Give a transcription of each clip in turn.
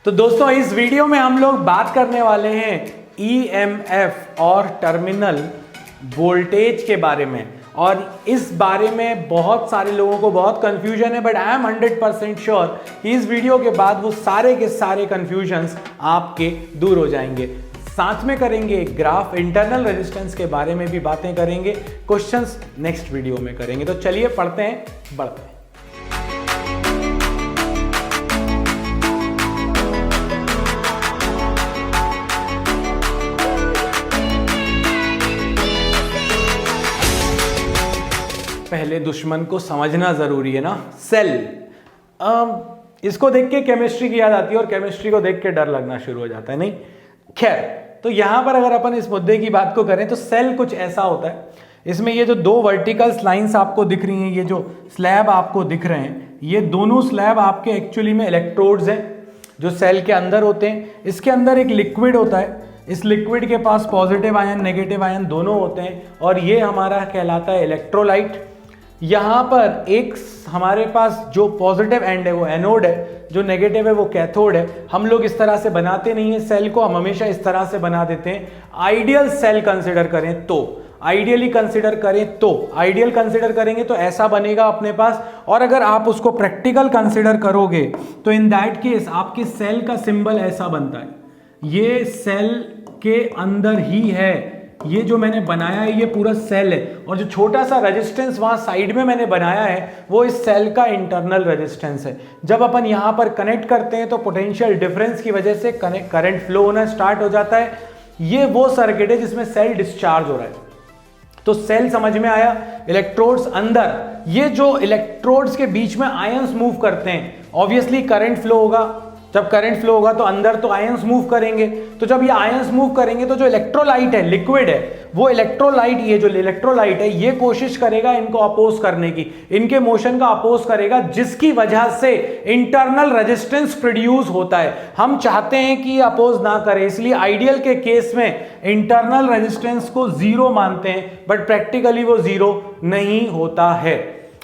तो दोस्तों इस वीडियो में हम लोग बात करने वाले हैं ईएमएफ और टर्मिनल वोल्टेज के बारे में। और इस बारे में बहुत सारे लोगों को बहुत कंफ्यूजन है, बट आई एम 100% श्योर कि इस वीडियो के बाद वो सारे के सारे कंफ्यूजन्स आपके दूर हो जाएंगे। साथ में करेंगे ग्राफ, इंटरनल रेजिस्टेंस के बारे में भी बातें करेंगे, क्वेश्चंस नेक्स्ट वीडियो में करेंगे। तो चलिए पढ़ते हैं, बढ़ते हैं। पहले दुश्मन को समझना जरूरी है ना। सेल, इसको देख के केमिस्ट्री की याद आती है और केमिस्ट्री को देख के डर लगना शुरू हो जाता है, नहीं? खैर, तो यहां पर अगर अपन इस मुद्दे की बात को करें तो सेल कुछ ऐसा होता है। इसमें ये जो दो वर्टिकल लाइंस आपको दिख रही हैं, ये जो स्लैब आपको दिख रहे हैं, ये दोनों स्लैब आपके एक्चुअली में इलेक्ट्रोड्स हैं जो सेल के अंदर होते हैं। इसके अंदर एक लिक्विड होता है, इस लिक्विड के पास पॉजिटिव आयन नेगेटिव आयन दोनों होते हैं और ये हमारा कहलाता है इलेक्ट्रोलाइट। यहाँ पर एक हमारे पास जो पॉजिटिव एंड है वो एनोड है, जो नेगेटिव है वो कैथोड है। हम लोग इस तरह से बनाते नहीं है सेल को, हम हमेशा इस तरह से बना देते हैं। आइडियल सेल कंसिडर करें तो, आइडियली कंसिडर करें तो, आइडियल कंसिडर करेंगे तो ऐसा बनेगा अपने पास। और अगर आप उसको प्रैक्टिकल कंसिडर करोगे तो इन दैट केस आपके सेल का सिंबल ऐसा बनता है। ये सेल के अंदर ही है, ये जो मैंने बनाया है ये पूरा सेल है, और जो छोटा सा रेजिस्टेंस वहां साइड में मैंने बनाया है वो इस सेल का इंटरनल रेजिस्टेंस है। जब अपन यहां पर कनेक्ट करते हैं तो पोटेंशियल डिफरेंस की वजह से करंट फ्लो होना स्टार्ट हो जाता है। ये वो सर्किट है जिसमें सेल डिस्चार्ज हो रहा है। तो सेल समझ में आया। इलेक्ट्रोड्स अंदर, ये जो इलेक्ट्रोड्स के बीच में आयंस मूव करते हैं, ऑब्वियसली करंट फ्लो होगा। जब करंट फ्लो होगा तो अंदर तो आयंस मूव करेंगे। तो जब ये आयंस मूव करेंगे तो जो इलेक्ट्रोलाइट है, लिक्विड है, वो इलेक्ट्रोलाइट, ये जो इलेक्ट्रोलाइट है ये कोशिश करेगा इनको अपोज करने की, इनके मोशन का अपोज करेगा, जिसकी वजह से इंटरनल रेजिस्टेंस प्रोड्यूस होता है। हम चाहते हैं कि ये अपोज ना करे, इसलिए आइडियल के केस में इंटरनल रेजिस्टेंस को जीरो मानते हैं, बट प्रैक्टिकली वो जीरो नहीं होता है।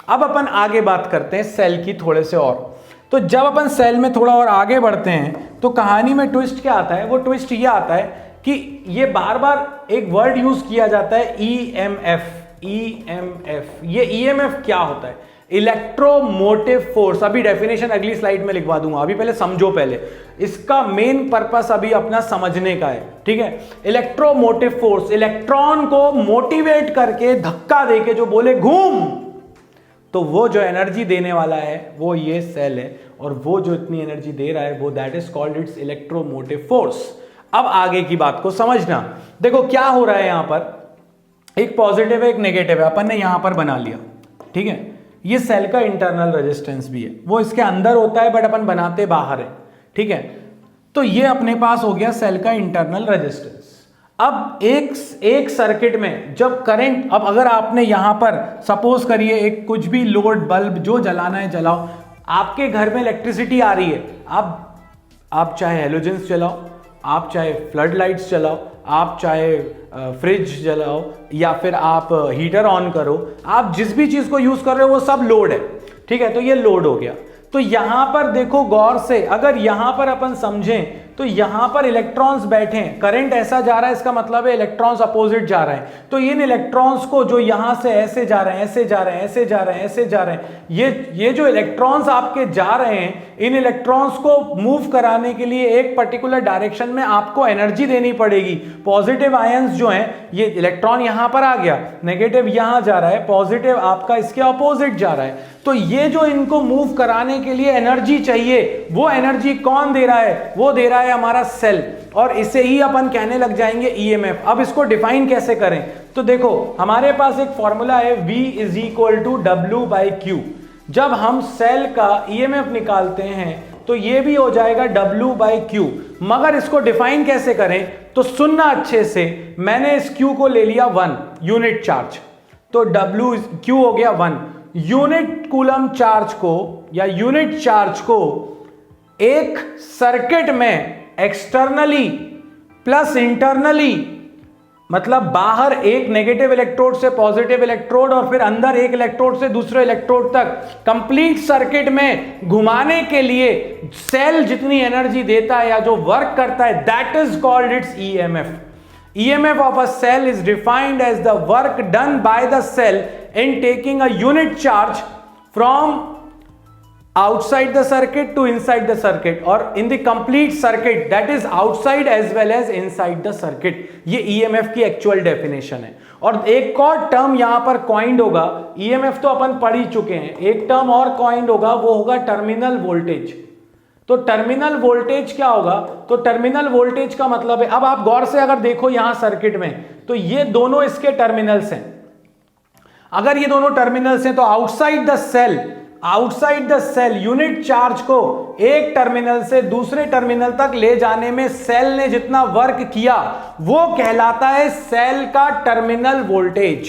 अब अपन आगे बात करते हैं सेल की थोड़े से और। तो जब अपन सेल में थोड़ा और आगे बढ़ते हैं तो कहानी में ट्विस्ट क्या आता है? वो ट्विस्ट ये आता है कि ये बार बार एक वर्ड यूज किया जाता है ईएमएफ। ईएमएफ, ये ईएमएफ क्या होता है? Electromotive force. अभी डेफिनेशन अगली स्लाइड में लिखवा दूंगा, अभी पहले समझो। पहले इसका मेन पर्पस अभी अपना समझने का है, ठीक है? इलेक्ट्रोमोटिव फोर्स, इलेक्ट्रॉन को मोटिवेट करके धक्का देके जो बोले घूम, तो वो जो एनर्जी देने वाला है वो ये सेल है, और वो जो इतनी एनर्जी दे रहा है वो that is called it's electromotive force. अब आगे की बात को समझना। देखो क्या हो रहा है, यहां पर एक पॉजिटिव है एक नेगेटिव है, अपन ने यहां पर बना लिया, ठीक है? ये सेल का इंटरनल रेजिस्टेंस भी है, वो इसके अंदर होता है बट अपन बनाते बाहर है, ठीक है? तो ये अपने पास हो गया सेल का इंटरनल रेजिस्टेंस। अब एक सर्किट में जब करंट, अब अगर आपने यहां पर सपोज करिए एक कुछ भी लोड बल्ब जो जलाना है जलाओ, आपके घर में इलेक्ट्रिसिटी आ रही है, आप चाहे हेलोजेंस जलाओ, आप चाहे फ्लड लाइट्स जलाओ, आप चाहे फ्रिज जलाओ, या फिर आप हीटर ऑन करो, आप जिस भी चीज को यूज कर रहे हो वो सब लोड है, ठीक है? तो ये लोड हो गया। तो यहां पर देखो गौर से, अगर यहां पर अपन समझें तो यहां पर इलेक्ट्रॉन्स बैठे हैं, करंट ऐसा जा रहा है, इसका मतलब है इलेक्ट्रॉन्स अपोजिट जा रहे हैं। तो इन इलेक्ट्रॉन्स को जो यहां से ऐसे जा रहे हैं, ऐसे जा रहे हैं, ऐसे जा रहे हैं, ऐसे जा रहे हैं, ये जो इलेक्ट्रॉन्स आपके जा रहे हैं, इन इलेक्ट्रॉन्स को मूव कराने के लिए एक पर्टिकुलर डायरेक्शन में आपको एनर्जी देनी पड़ेगी। पॉजिटिव आयंस जो हैं, ये इलेक्ट्रॉन यहां पर आ गया, नेगेटिव यहां जा रहा है, पॉजिटिव आपका इसके अपोजिट जा रहा है। तो ये जो इनको मूव कराने के लिए एनर्जी चाहिए, वो एनर्जी कौन दे रहा है? वो दे रहा है हमारा सेल, और इसे ही अपन कहने लग जाएंगे ईएमएफ। अब इसको डिफाइन कैसे करें? तो देखो हमारे पास एक फॉर्मूला है V = W/Q। जब हम सेल का ईएमएफ निकालते हैं तो ये भी हो जाएगा W/Q। मगर इसको डिफाइन कैसे करें? तो सुनना अच्छे से, मैंने इस Q को ले लिया 1 यूनिट चार्ज, तो Q हो गया 1 यूनिट कूलम चार्ज को या यूनिट चार्ज को एक सर्किट में एक्सटर्नली प्लस इंटरनली मतलब बाहर एक नेगेटिव इलेक्ट्रोड से पॉजिटिव इलेक्ट्रोड और फिर अंदर एक इलेक्ट्रोड से दूसरे इलेक्ट्रोड तक कंप्लीट सर्किट में घुमाने के लिए सेल जितनी एनर्जी देता है या जो वर्क करता है, that is called it's EMF. EMF of a cell is defined as the work done by the cell in taking a unit charge from outside the circuit to inside the circuit or in the complete circuit, that is outside as well as inside the circuit. ये EMF की actual definition है. और एक और term यहां पर coined होगा. EMF तो अपन पढ़ ही चुके हैं, एक टर्म और कॉइंड होगा, वो होगा टर्मिनल वोल्टेज. तो टर्मिनल वोल्टेज क्या होगा? तो टर्मिनल वोल्टेज का मतलब है, अब आप गौर से अगर देखो यहां सर्किट में, तो ये दोनों इसके टर्मिनल्स हैं. अगर ये दोनों टर्मिनल्स हैं तो outside the cell unit charge को एक टर्मिनल से दूसरे टर्मिनल तक ले जाने में सेल ने जितना वर्क किया वो कहलाता है सेल का टर्मिनल वोल्टेज.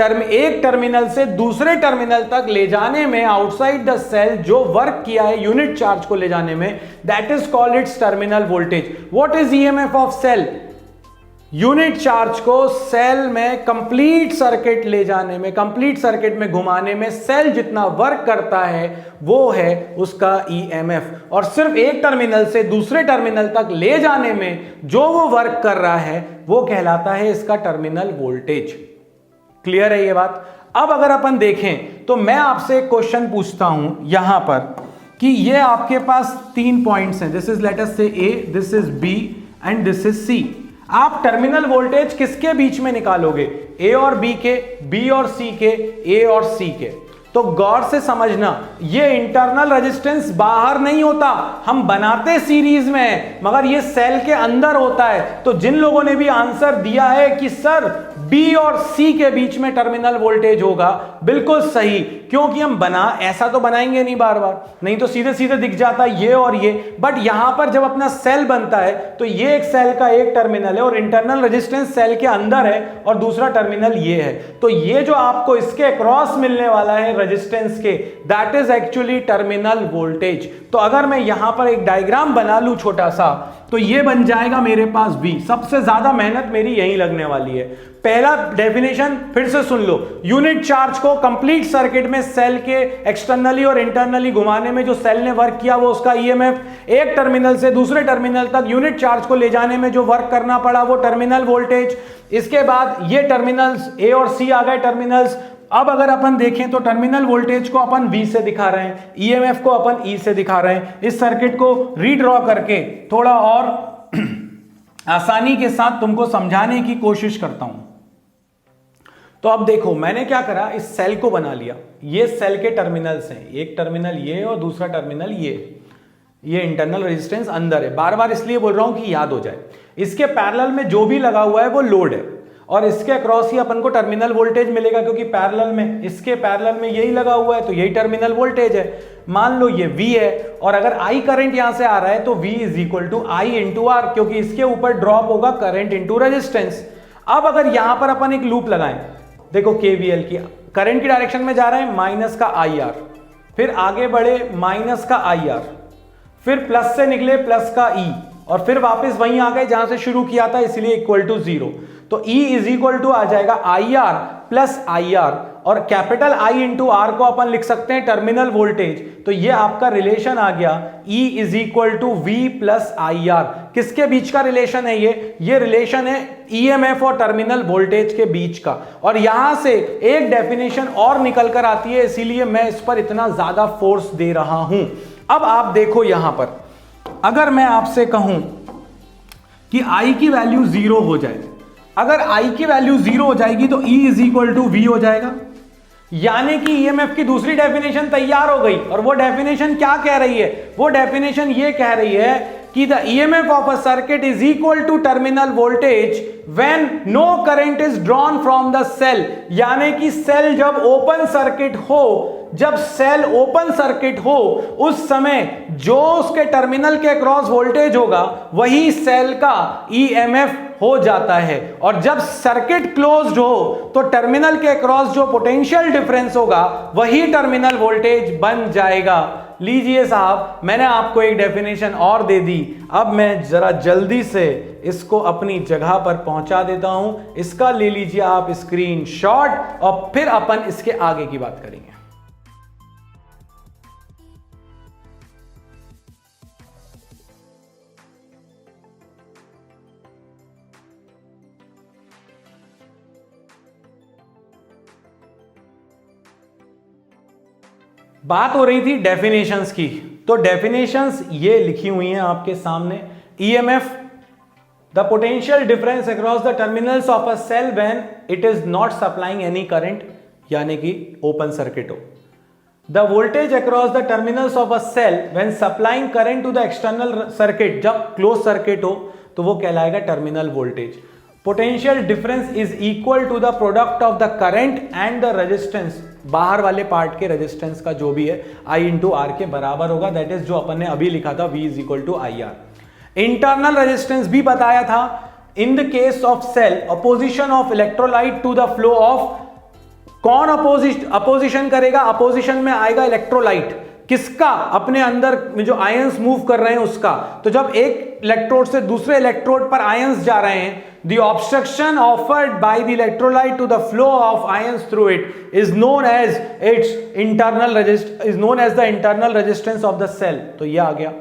एक टर्मिनल से दूसरे टर्मिनल तक ले जाने में आउटसाइड द सेल जो वर्क किया है यूनिट चार्ज को ले जाने में, that is called its terminal voltage. What is EMF of cell? Unit charge को सेल में कंप्लीट सर्किट ले जाने में, कंप्लीट सर्किट में घुमाने में सेल जितना वर्क करता है वो है उसका ईएमएफ. और सिर्फ एक टर्मिनल से दूसरे टर्मिनल तक ले जाने में जो वो वर्क कर रहा है वो कहलाता है इसका टर्मिनल वोल्टेज. क्लियर है ये बात? अब अगर अपन देखें तो मैं आपसे एक क्वेश्चन पूछता हूं यहां पर कि ये आपके पास 3 पॉइंट्स हैं. This is let us say A, this is B and this is C. आप टर्मिनल वोल्टेज किसके बीच में निकालोगे? ए और बी के, बी और सी के, ए और सी के. तो गौर से समझना, ये इंटरनल रेजिस्टेंस बाहर नहीं होता, हम बनाते सीरीज में है, मगर ये सेल के अंदर होता है. तो जिन लोगों ने भी आंसर दिया है कि सर बी और सी के बीच में टर्मिनल वोल्टेज होगा, बिल्कुल सही, क्योंकि हम ऐसा तो बनाएंगे नहीं बार बार, नहीं तो सीधे सीधे दिख जाता ये और ये. बट यहां पर जब अपना सेल बनता है तो ये एक सेल का एक टर्मिनल है और इंटरनल रेजिस्टेंस सेल के अंदर है और दूसरा टर्मिनल ये है. तो ये जो आपको इसके अक्रॉस मिलने वाला है रेजिस्टेंस के, that is actually terminal voltage. तो अगर मैं यहां पर एक डायग्राम बना लूं छोटा सा, तो ये बन जाएगा मेरे पास V. सबसे ज्यादा मेहनत मेरी यहीं लगने वाली है. पहला डेफिनेशन फिर से सुन लो. यूनिट चार्ज को कंप्लीट सर्किट में सेल के एक्सटर्नली और इंटरनली घुमाने में जो सेल ने वर्क किया वो उसका ईएमएफ. एक टर्मिनल से दूसरे टर्मिनल तक यूनिट चार्ज को ले जाने में जो वर्क करना पड़ा वो टर्मिनल वोल्टेज. इसके बाद ये टर्मिनल्स ए और सी आ गए टर्मिनल्स. अब अगर अपन देखें तो टर्मिनल वोल्टेज को अपन V से दिखा रहे हैं, ईएमएफ को अपन E से दिखा रहे हैं. इस सर्किट को रीड्रॉ करके थोड़ा और आसानी के साथ तुमको समझाने की कोशिश करता हूं. तो अब देखो मैंने क्या करा, इस सेल को बना लिया. ये सेल के टर्मिनल्स हैं, एक टर्मिनल ये और दूसरा टर्मिनल ये इंटरनल रेजिस्टेंस अंदर है. बार बार इसलिए बोल रहा हूं कि याद हो जाए. इसके पैरेलल में जो भी लगा हुआ है वो लोड है और इसके अक्रॉस ही अपन को टर्मिनल वोल्टेज मिलेगा, क्योंकि पैरेलल में, इसके पैरेलल में यही लगा हुआ है तो यही टर्मिनल वोल्टेज है. मान लो ये V है और अगर I करंट यहां से आ रहा है तो V is equal to I into R, क्योंकि इसके ऊपर ड्रॉप होगा करंट इंटू रेजिस्टेंस. अब अगर यहां पर अपन एक लूप लगाएं, देखो KVL की, करंट की डायरेक्शन में जा रहे हैं माइनस का IR, फिर आगे बढ़े माइनस का IR, फिर प्लस से निकले प्लस का E और फिर वापस वहीं आ गए जहां से शुरू किया था, इसलिए इक्वल टू 0. तो E इज इक्वल टू आ जाएगा IR प्लस IR और कैपिटल I इंटू आर को अपन लिख सकते हैं टर्मिनल वोल्टेज. तो ये आपका रिलेशन आ गया E is equal to V plus IR. किसके बीच का रिलेशन है ये रिलेशन है EMF और टर्मिनल वोल्टेज के बीच का. और यहां से एक डेफिनेशन और निकल कर आती है, इसीलिए मैं इस पर इतना ज्यादा फोर्स दे रहा हूं. अब आप देखो यहां पर, अगर मैं आपसे कहूं कि I की वैल्यू 0 हो जाए, अगर I की वैल्यू 0 हो जाएगी तो E is equal to V हो जाएगा. यानी कि EMF की दूसरी डेफिनेशन तैयार हो गई. और वो डेफिनेशन क्या कह रही है? वो डेफिनेशन ये कह रही है कि the EMF of a circuit is equal to terminal voltage when no current is drawn from the cell. यानी कि सेल जब ओपन सर्किट हो, जब सेल ओपन सर्किट हो उस समय जो उसके टर्मिनल के अक्रॉस वोल्टेज होगा वही सेल का EMF हो जाता है. और जब सर्किट क्लोज्ड हो तो टर्मिनल के अक्रॉस जो पोटेंशियल डिफरेंस होगा वही टर्मिनल वोल्टेज बन जाएगा. लीजिए साहब, मैंने आपको एक डेफिनेशन और दे दी। अब मैं जरा जल्दी से इसको अपनी जगह पर पहुंचा देता हूं। इसका ले लीजिए आप स्क्रीनशॉट और फिर अपन इसके आगे की बात करेंगे। बात हो रही थी डेफिनेशंस की, तो डेफिनेशंस ये लिखी हुई हैं आपके सामने। EMF, the potential difference across the terminals of a cell when it is not supplying any current, यानी कि ओपन सर्किट हो। The voltage across the terminals of a cell when supplying current to the external circuit, जब close circuit हो तो वो कहलाएगा terminal voltage. Potential difference is equal to the product of the current and the resistance, बाहर वाले part के resistance का जो भी है I इंटू आर के बराबर होगा। दैट इज जो अपन ने अभी लिखा था V is equal to I R. Internal resistance भी बताया था। In the case of cell, opposition of electrolyte to the flow of, कौन अपोजिशन करेगा? अपोजिशन में आएगा इलेक्ट्रोलाइट, किसका? अपने अंदर में जो आयंस मूव कर रहे हैं उसका। तो जब एक इलेक्ट्रोड से दूसरे इलेक्ट्रोड पर आयंस जा रहे हैं, the obstruction offered by the electrolyte to the flow of ions through it is known as the internal resistance of the cell। तो ये आ गया।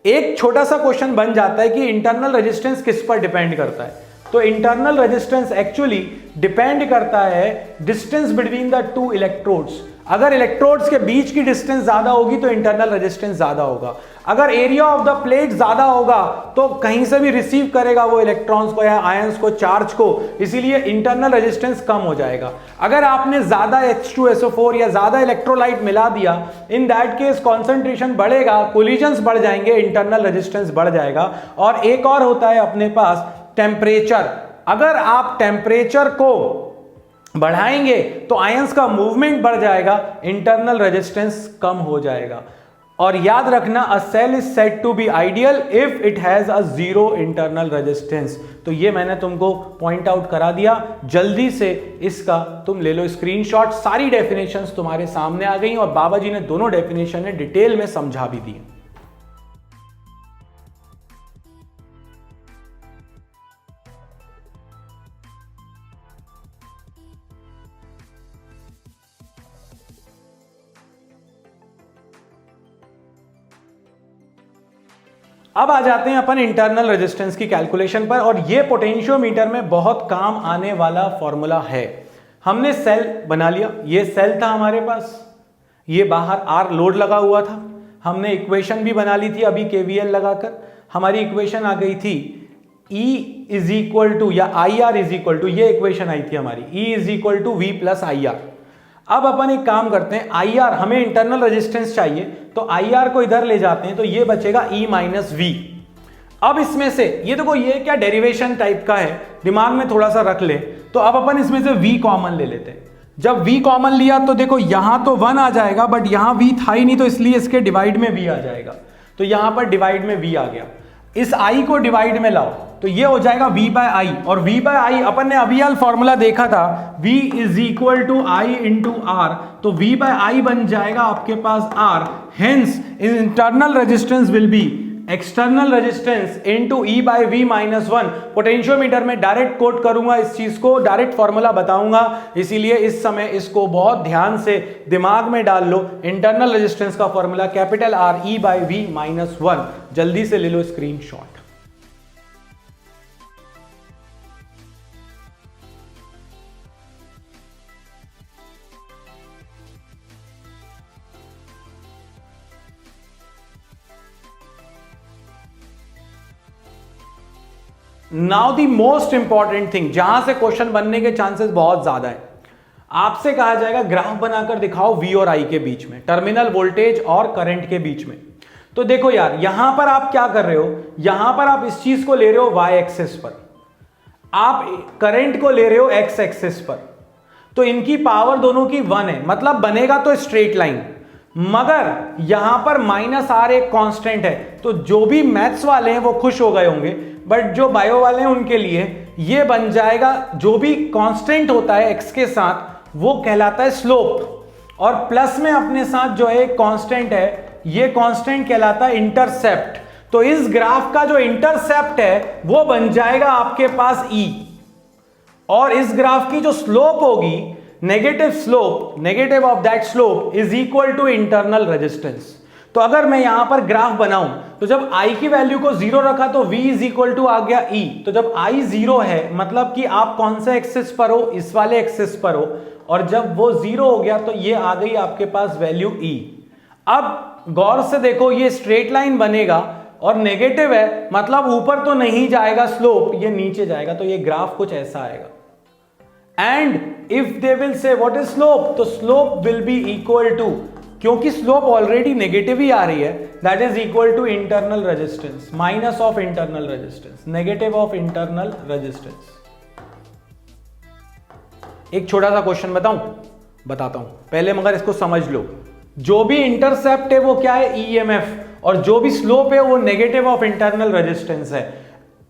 एक छोटा सा क्वेश्चन बन जाता है कि इंटरनल रेजिस्टेंस किस पर डिपेंड करता है? तो इंटरनल रेजिस्टेंस एक्चुअली डिपेंड करता है distance between the two electrodes. अगर इलेक्ट्रोड्स के बीच की डिस्टेंस ज्यादा होगी तो इंटरनल रेजिस्टेंस ज्यादा होगा। अगर एरिया ऑफ द प्लेट ज्यादा होगा तो कहीं से भी रिसीव करेगा वो इलेक्ट्रॉन्स को या आयंस को, चार्ज को, इसीलिए इंटरनल रेजिस्टेंस कम हो जाएगा। अगर आपने ज्यादा H2SO4 या ज्यादा इलेक्ट्रोलाइट मिला दिया, इन दैट केस कॉन्सेंट्रेशन बढ़ेगा, कोलिजन्स बढ़ जाएंगे, इंटरनल रेजिस्टेंस बढ़ जाएगा। और एक और होता है अपने पास टेम्परेचर। अगर आप टेम्परेचर को बढ़ाएंगे तो आयंस का मूवमेंट बढ़ जाएगा, इंटरनल रेजिस्टेंस कम हो जाएगा। और याद रखना, a cell is said to be ideal if it has a zero internal resistance. तो ये मैंने तुमको पॉइंट आउट करा दिया। जल्दी से इसका तुम ले लो स्क्रीनशॉट। सारी डेफिनेशंस तुम्हारे सामने आ गई और बाबा जी ने दोनों डेफिनेशन डिटेल में समझा भी दी। अब आ जाते हैं अपन इंटरनल रेजिस्टेंस की कैलकुलेशन पर, और ये पोटेंशियोमीटर में बहुत काम आने वाला फॉर्मूला है। हमने सेल बना लिया, ये सेल था हमारे पास, ये बाहर आर लोड लगा हुआ था। हमने इक्वेशन भी बना ली थी अभी केवीएल लगाकर। हमारी इक्वेशन आ गई थी E इज इक्वल टू या I R is equal to, ये इक्वेशन आई थी हमारी, E is equal to V plus I R. अब अपन एक काम करते हैं, आई आर हमें इंटरनल रेजिस्टेंस चाहिए तो आई आर को इधर ले जाते हैं, तो ये बचेगा E माइनस वी। अब इसमें से ये देखो, ये क्या डेरिवेशन टाइप का है, दिमाग में थोड़ा सा रख ले। तो अब अपन इसमें से V कॉमन ले लेते हैं। जब V कॉमन लिया तो देखो यहां तो 1 आ जाएगा, बट यहां V था ही नहीं, तो इसलिए इसके डिवाइड में V आ जाएगा। तो यहां पर डिवाइड में V आ गया। इस I को डिवाइड में लाओ तो ये हो जाएगा V बाय आई, और V बाय आई अपन ने अभी यार फॉर्मूला देखा था, V is equal to I into R. तो V बाय आई बन जाएगा आपके पास R। Hence internal resistance will be external resistance into E by V minus 1। Potentiometer में डायरेक्ट कोट करूंगा इस चीज को, डायरेक्ट फॉर्मूला बताऊंगा, इसीलिए इस समय इसको बहुत ध्यान से दिमाग में डाल लो। इंटरनल रेजिस्टेंस का formula capital R E by V minus 1। जल्दी से ले लो screenshot. Now the most important thing, जहां से क्वेश्चन बनने के चांसेस बहुत ज्यादा है, आपसे कहा जाएगा ग्राफ बनाकर दिखाओ V और I के बीच में, टर्मिनल वोल्टेज और करंट के बीच में। तो देखो यार, यहां पर आप क्या कर रहे हो, यहां पर आप इस चीज को ले रहे हो Y एक्सिस पर, आप करंट को ले रहे हो X एक्सिस पर, तो इनकी पावर दोनों की 1 है, मतलब बनेगा तो स्ट्रेट लाइन। मगर यहां पर माइनस आर एक कांस्टेंट है, तो जो भी मैथ्स वाले हैं वो खुश हो गए होंगे, बट जो बायो वाले हैं उनके लिए ये बन जाएगा, जो भी कांस्टेंट होता है एक्स के साथ वो कहलाता है स्लोप, और प्लस में अपने साथ जो है कांस्टेंट है ये कांस्टेंट कहलाता है इंटरसेप्ट। तो इस ग्राफ का जो इंटरसेप्ट है वो बन जाएगा आपके पास E, और इस ग्राफ की जो स्लोप होगी, negative slope, negative of that slope is equal to internal resistance. तो अगर मैं यहां पर ग्राफ बनाऊं तो जब I की वैल्यू को 0 रखा तो V इज इक्वल टू आ गया E। तो जब I 0 है मतलब कि आप कौन से एक्सिस पर हो, इस वाले एक्सिस पर हो, और जब वो 0 हो गया तो ये आ गई आपके पास वैल्यू E। अब गौर से देखो, ये स्ट्रेट लाइन बनेगा और नेगेटिव है मतलब ऊपर तो नहीं जाएगा स्लोप, ये नीचे जाएगा, तो ये ग्राफ कुछ ऐसा आएगा। And if they will say what is slope, तो slope will be equal to, क्योंकि स्लोप ऑलरेडी नेगेटिव ही आ रही है, that is equal to internal resistance minus of internal resistance, negative of internal resistance. एक छोटा सा क्वेश्चन बताता हूं पहले, मगर इसको समझ लो। जो भी इंटरसेप्ट है वो क्या है, ईएमएफ, और जो भी स्लोप है वो नेगेटिव ऑफ इंटरनल रेजिस्टेंस है।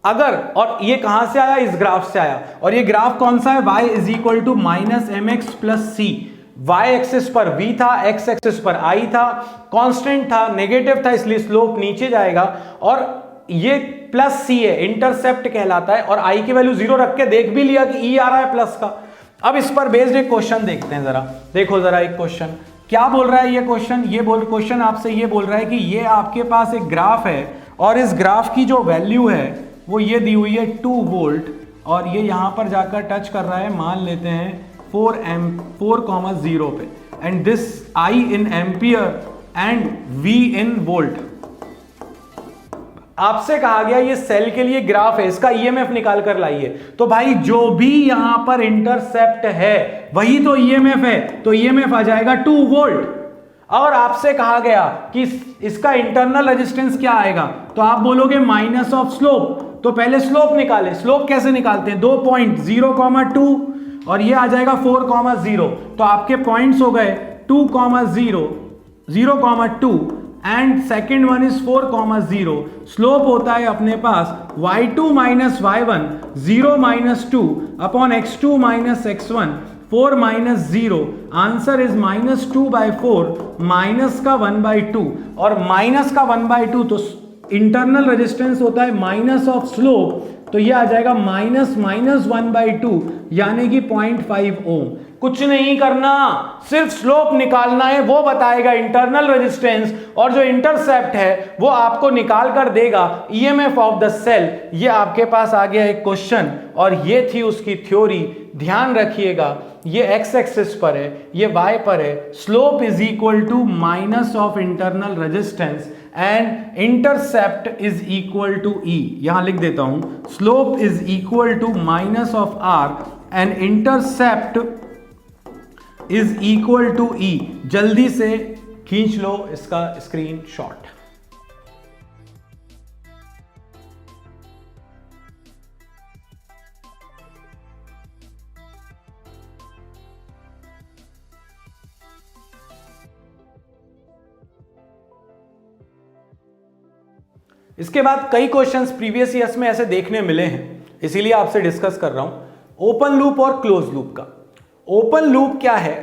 अगर, और ये कहां से आया, इस ग्राफ से आया, और ये ग्राफ कौन सा है, y is equal to minus M X plus C. y axis पर v था, x एक्सिस पर i था, कांस्टेंट था, नेगेटिव था, इसलिए स्लोप नीचे जाएगा, और ये प्लस c है, इंटरसेप्ट कहलाता है, और i की वैल्यू 0 रख के देख भी लिया कि e आ रहा है प्लस का। अब इस पर बेस्ड एक क्वेश्चन देखते हैं जरा, देखो जरा एक क्वेश्चन क्या बोल रहा है। ये क्वेश्चन आपसे ये बोल रहा है कि ये आपके पास एक ग्राफ है, और इस ग्राफ की जो वैल्यू है वो ये दी हुई है 2 वोल्ट, और ये यहां पर जाकर टच कर रहा है, मान लेते हैं 4,0 पे, and this I in ampere and V in volt. आपसे कहा गया ये सेल के लिए ग्राफ है, इसका ईएमएफ निकाल कर लाइए। तो भाई जो भी यहां पर इंटरसेप्ट है वही तो ईएमएफ है, तो ईएमएफ आ जाएगा 2 वोल्ट। और आपसे कहा गया कि इसका इंटरनल रेजिस्टेंस क्या आएगा, तो आप बोलोगे माइनस ऑफ स्लोप। तो पहले स्लोप निकाले, स्लोप कैसे निकालते हैं, 2 पॉइंट 0,2 और ये आ जाएगा 4,0। तो आपके पॉइंट्स हो गए 2,0, 0,2 and second one is 4,0। Slope होता है अपने पास y2 minus y1, 0 minus 2 upon x2 minus x1, 4 minus 0। Answer is minus 2/4, minus का 1/2, और माइनस का 1/2 तो इंटरनल रेजिस्टेंस होता है माइनस ऑफ स्लोप, तो ये आ जाएगा माइनस 1/2 यानी कि 0.5 ओम। कुछ नहीं करना, सिर्फ स्लोप निकालना है, वो बताएगा इंटरनल रेजिस्टेंस, और जो इंटरसेप्ट है वो आपको निकाल कर देगा ईएमएफ ऑफ द सेल। ये आपके पास आ गया एक क्वेश्चन, और ये थी उसकी थ्योरी। ध्यान रखिएगा, ये एक्स एक्सिस पर है, ये वाई पर है। Slope is equal to minus of internal resistance and intercept is equal to E. यहां लिख देता हूं, slope is equal to minus of R and intercept is equal to E. जल्दी से खींच लो इसका स्क्रीनशॉट। इसके बाद कई क्वेश्चंस प्रीवियस ईयर्स में ऐसे देखने मिले हैं, इसीलिए आपसे डिस्कस कर रहा हूं। ओपन लूप और क्लोज लूप का। ओपन लूप क्या है,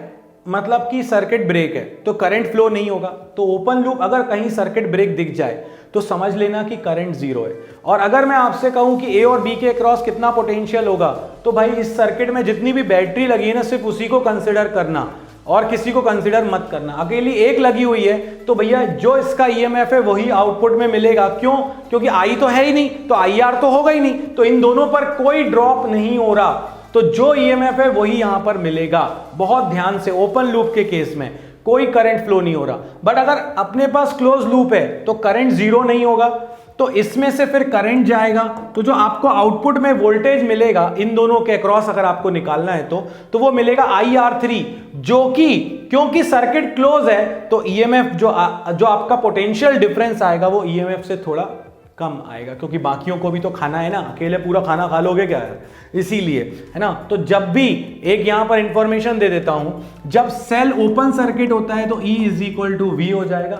मतलब कि सर्किट ब्रेक है तो करंट फ्लो नहीं होगा। तो ओपन लूप, अगर कहीं सर्किट ब्रेक दिख जाए तो समझ लेना कि करंट जीरो है। और अगर मैं आपसे कहूं कि ए और बी के अक्रॉस कितना पोटेंशियल होगा, तो भाई इस सर्किट में जितनी भी बैटरी लगी है ना, सिर्फ उसी को कंसिडर करना और किसी को कंसिडर मत करना। अकेली एक लगी हुई है तो भैया जो इसका ईएमएफ है वही आउटपुट में मिलेगा। क्यों? क्योंकि आई तो है ही नहीं, तो आईआर तो होगा ही नहीं, तो इन दोनों पर कोई ड्रॉप नहीं हो रहा, तो जो ईएमएफ है वही यहां पर मिलेगा। बहुत ध्यान से, ओपन लूप के केस में कोई करंट फ्लो नहीं हो रहा। बट अगर अपने पास क्लोज लूप है तो करंट जीरो नहीं होगा, तो इसमें से फिर करंट जाएगा, तो जो आपको आउटपुट में वोल्टेज मिलेगा इन दोनों के अक्रॉस अगर आपको निकालना है तो वो मिलेगा IR3, जो कि क्योंकि सर्किट क्लोज है तो ईएमएफ जो आपका पोटेंशियल डिफरेंस आएगा वो ईएमएफ से थोड़ा कम आएगा, क्योंकि बाकियों को भी तो खाना है ना, अकेले पूरा खाना खा लोगे क्या है, इसीलिए, है ना। तो जब भी एक यहां पर इंफॉर्मेशन दे देता हूं, जब सेल ओपन सर्किट होता है तो E is equal to V हो जाएगा।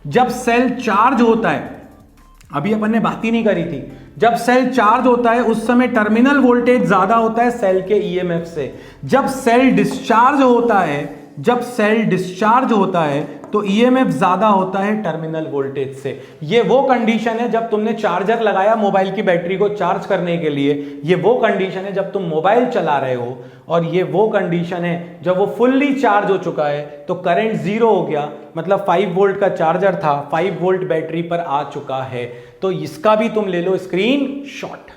जब सेल चार्ज होता है, अभी अपन ने बात ही नहीं करी थी, जब सेल चार्ज होता है उस समय टर्मिनल वोल्टेज ज्यादा होता है सेल के ईएमएफ से। जब सेल डिस्चार्ज होता है तो ईएमएफ ज्यादा होता है टर्मिनल वोल्टेज से। ये वो कंडीशन है जब तुमने चार्जर लगाया मोबाइल की बैटरी को चार्ज करने के लिए, ये वो कंडीशन है जब तुम मोबाइल चला रहे हो, और ये वो कंडीशन है जब वो फुल्ली चार्ज हो चुका है तो करंट 0 हो गया, मतलब 5 वोल्ट का चार्जर था 5 वोल्ट बैटरी पर आ चुका है। तो इसका भी तुम ले लो स्क्रीन शॉट।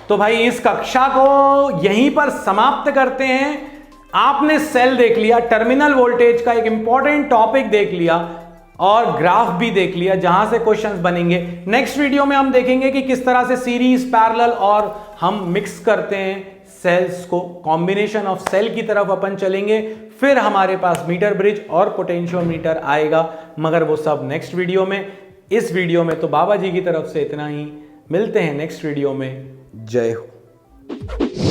तो भाई इस कक्षा को यहीं पर समाप्त करते हैं। आपने सेल देख लिया, टर्मिनल वोल्टेज का एक इंपॉर्टेंट टॉपिक देख लिया और ग्राफ भी देख लिया जहां से क्वेश्चंस बनेंगे। नेक्स्ट वीडियो में हम देखेंगे कि किस तरह से सीरीज, पैरेलल और हम मिक्स करते हैं सेल्स को, कॉम्बिनेशन ऑफ सेल की तरफ अपन चलेंगे। फिर हमारे पास मीटर ब्रिज और पोटेंशियोमीटर आएगा, मगर वो सब नेक्स्ट वीडियो में। इस वीडियो में तो बाबा जी की तरफ से इतना ही। मिलते हैं नेक्स्ट वीडियो में। जय हो।